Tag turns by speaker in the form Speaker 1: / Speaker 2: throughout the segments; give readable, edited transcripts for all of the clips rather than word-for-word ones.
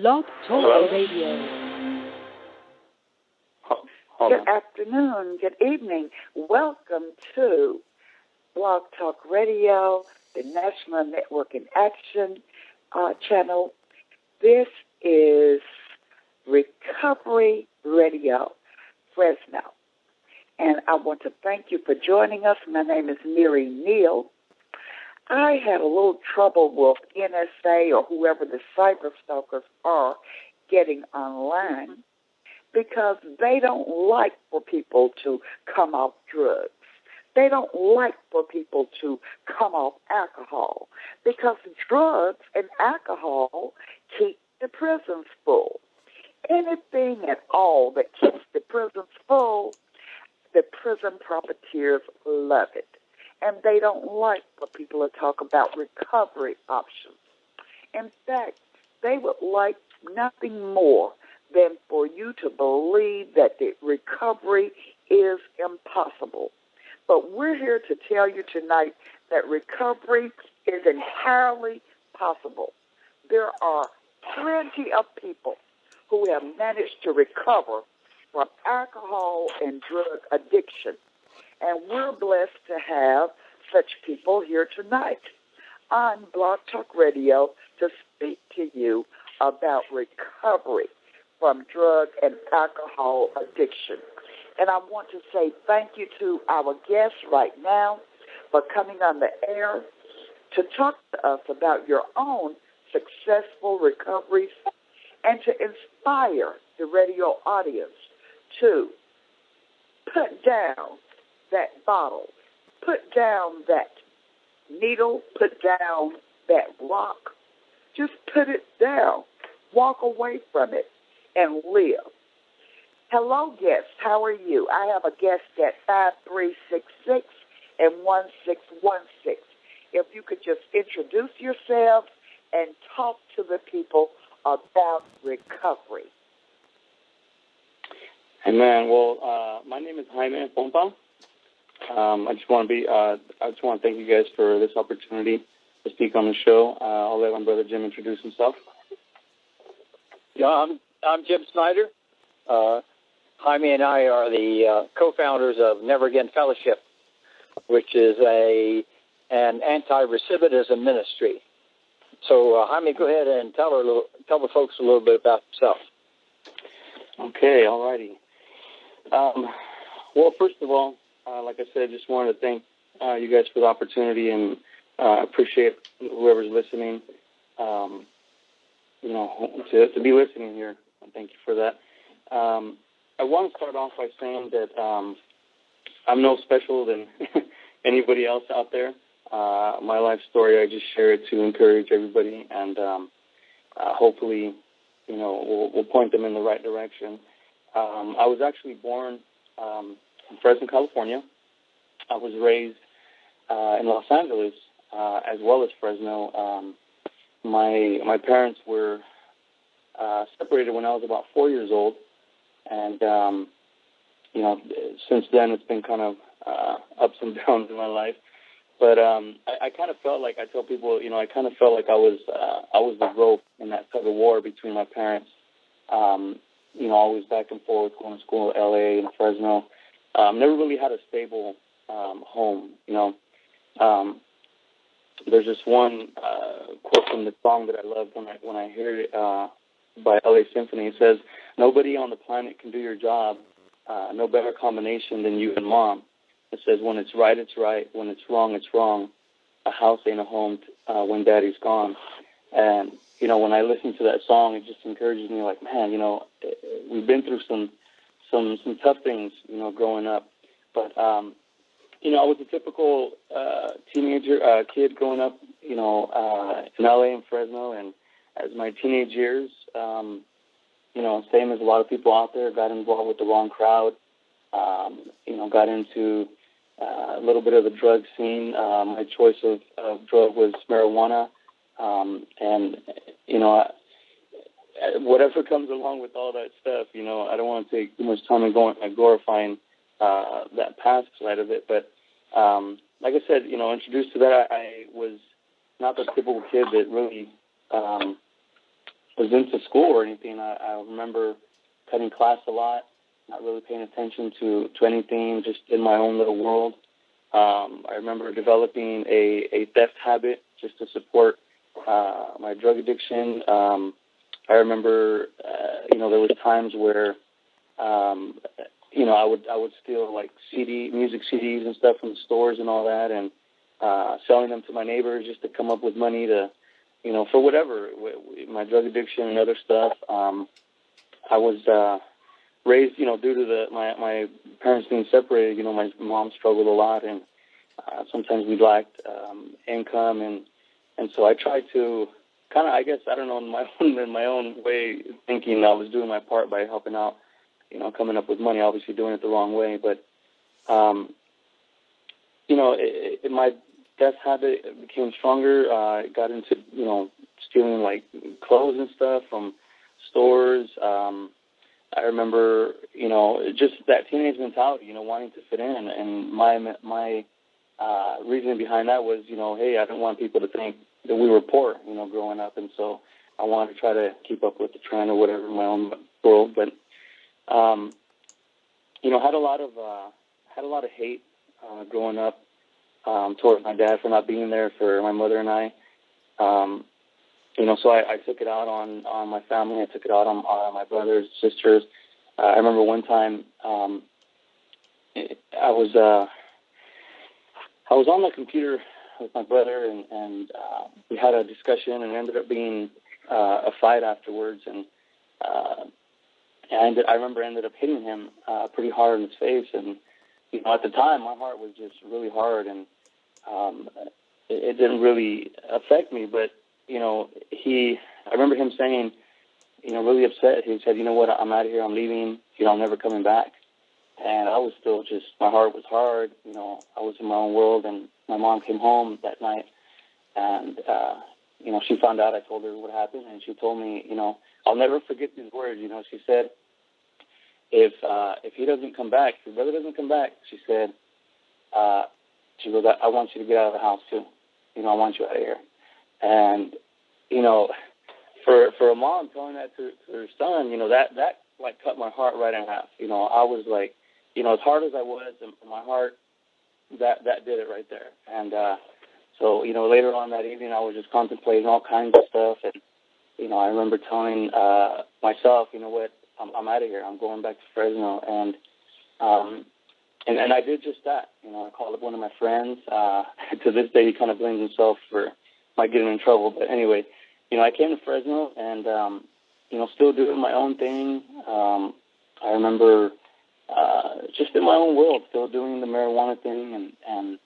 Speaker 1: Blog Talk
Speaker 2: Hello?
Speaker 1: Radio.
Speaker 2: Hold
Speaker 3: Good
Speaker 2: on.
Speaker 3: afternoon, good evening. Welcome to Blog Talk Radio, the National Network in Action channel. This is Recovery Radio, Fresno. And I want to thank you for joining us. My name is Mary Neal. I had a little trouble with NSA or whoever the cyber stalkers are getting online because they don't like for people to come off drugs. They don't like for people to come off alcohol because drugs and alcohol keep the prisons full. Anything at all that keeps the prisons full, the prison profiteers love it. And they don't like for people to talk about recovery options. In fact, they would like nothing more than for you to believe that the recovery is impossible. But we're here to tell you tonight that recovery is entirely possible. There are plenty of people who have managed to recover from alcohol and drug addiction. And we're blessed to have such people here tonight on Blog Talk Radio to speak to you about recovery from drug and alcohol addiction. And I want to say thank you to our guests right now for coming on the air to talk to us about your own successful recoveries and to inspire the radio audience to put down that bottle, put down that needle, put down that rock. Just put it down. Walk away from it and live. Hello, guests. How are you? I have a guest at 5366 and 1616. If you could just introduce yourselves and talk to the people about recovery.
Speaker 2: Hey, man. Well, my name is Jaime Pompa. I just want to thank you guys for this opportunity to speak on the show. I'll let my brother Jim introduce himself.
Speaker 4: Yeah, I'm Jim Snyder. Jaime and I are the co-founders of Never Again Fellowship, which is an anti-recidivism ministry. So, Jaime, go ahead and tell the folks a little bit about yourself.
Speaker 2: Okay, all righty. Well, first of all, like I said, I just wanted to thank you guys for the opportunity and appreciate whoever's listening, to be listening here. Thank you for that. I want to start off by saying that I'm no special than anybody else out there. My life story, I just share it to encourage everybody and hopefully, we'll point them in the right direction. I was actually born in Fresno, California. I was raised in Los Angeles as well as Fresno. My parents were separated when I was about 4 years old, and since then it's been kind of ups and downs in my life. But I kind of felt like, I tell people, I kind of felt like I was the rope in that tug of war between my parents. Always back and forth, going to school in L.A. and Fresno. Never really had a stable home, There's just one quote from the song that I loved when I heard it by L.A. Symphony. It says, "Nobody on the planet can do your job. No better combination than you and Mom." It says, "When it's right, it's right. When it's wrong. A house ain't a home when Daddy's gone." And, when I listen to that song, it just encourages me like, man, we've been through some tough things, growing up. But, I was a typical teenager, kid growing up, in L.A. and Fresno. And as my teenage years, same as a lot of people out there, got involved with the wrong crowd, got into a little bit of the drug scene. My choice of drug was marijuana. And, whatever comes along with all that stuff, I don't want to take too much time in glorifying that past side of it. But like I said, introduced to that, I was not the typical kid that really was into school or anything. I remember cutting class a lot, not really paying attention to anything, just in my own little world. I remember developing a theft habit just to support my drug addiction. I remember, there was times where, I would steal like music CDs and stuff from the stores and all that, and selling them to my neighbors just to come up with money to, for whatever, my drug addiction and other stuff. I was raised, due to my parents being separated. My mom struggled a lot, and sometimes we lacked income, and so I tried to kind of, I guess, I don't know, in my own way, thinking I was doing my part by helping out, coming up with money. Obviously, doing it the wrong way, but my theft habit became stronger. I got into, stealing like clothes and stuff from stores. I remember, just that teenage mentality, wanting to fit in. And my reasoning behind that was, hey, I didn't want people to think that we were poor, growing up. And so I wanted to try to keep up with the trend or whatever in my own world. But, had a lot of hate growing up towards my dad for not being there for my mother and I. So I took it out on my family. I took it out on my brothers, sisters. I remember one time I was on the computer with my brother, and we had a discussion, and it ended up being a fight afterwards. And I remember ended up hitting him pretty hard in his face. And at the time, my heart was just really hard, and it didn't really affect me, but I remember him saying, really upset. He said, "You know what? I'm out of here. I'm leaving. I'm never coming back." And I was still just, my heart was hard. I was in my own world, and my mom came home that night, and she found out. I told her what happened, and she told me, I'll never forget these words. She said, if he doesn't come back, if your brother doesn't come back, she said, she goes, I want you to get out of the house too. I want you out of here. And, for a mom telling that to her son, that like cut my heart right in half. I was like, as hard as I was, my heart, that did it right there. And, so, later on that evening, I was just contemplating all kinds of stuff. And, I remember telling, myself, you know what, I'm out of here. I'm going back to Fresno. And I did just that. I called up one of my friends. To this day, he kind of blames himself for my getting in trouble. But anyway, I came to Fresno and, still doing my own thing. I remember just in my own world, still doing the marijuana thing and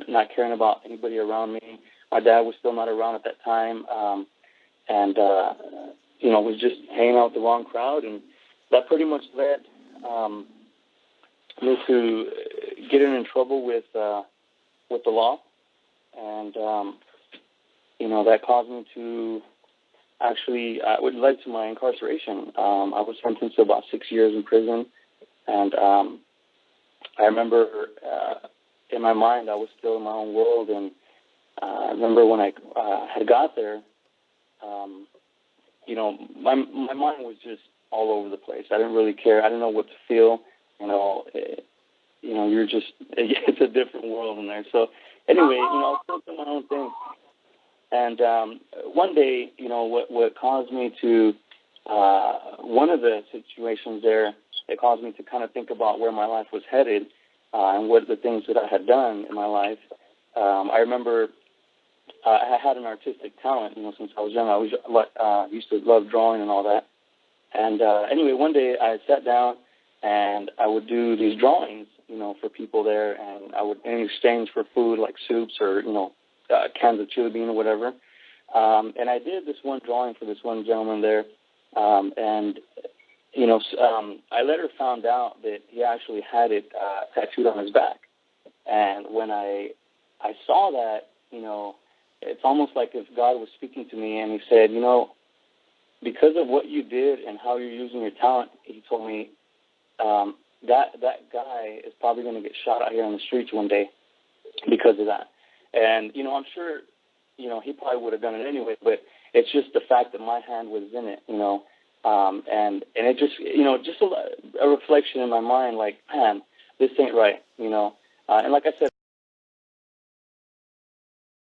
Speaker 2: not caring about anybody around me. My dad was still not around at that time. Was just hanging out with the wrong crowd. And that pretty much led me to getting in trouble with the law, and that caused me to actually it led to my incarceration. I was sentenced to about 6 years in prison, and I remember in my mind I was still in my own world, and I remember when I had got there, my mind was just all over the place. I didn't really care. I didn't know what to feel. You're just, it's a different world in there. So anyway, I was still doing my own thing. And one day, what caused me to, one of the situations there, it caused me to kind of think about where my life was headed and what the things that I had done in my life. I remember I had an artistic talent, since I was young. I used to love drawing and all that. And anyway, one day I sat down and I would do these drawings, for people there, and I would, in exchange for food like soups or, cans of chili bean or whatever. And I did this one drawing for this one gentleman there. I later found out that he actually had it tattooed on his back. And when I saw that, it's almost like if God was speaking to me and he said, because of what you did and how you're using your talent, he told me, that guy is probably going to get shot out here on the streets one day because of that. And, I'm sure, he probably would have done it anyway, but It's just the fact that my hand was in it, and it just, just a reflection in my mind, like, man, this ain't right, and like I said.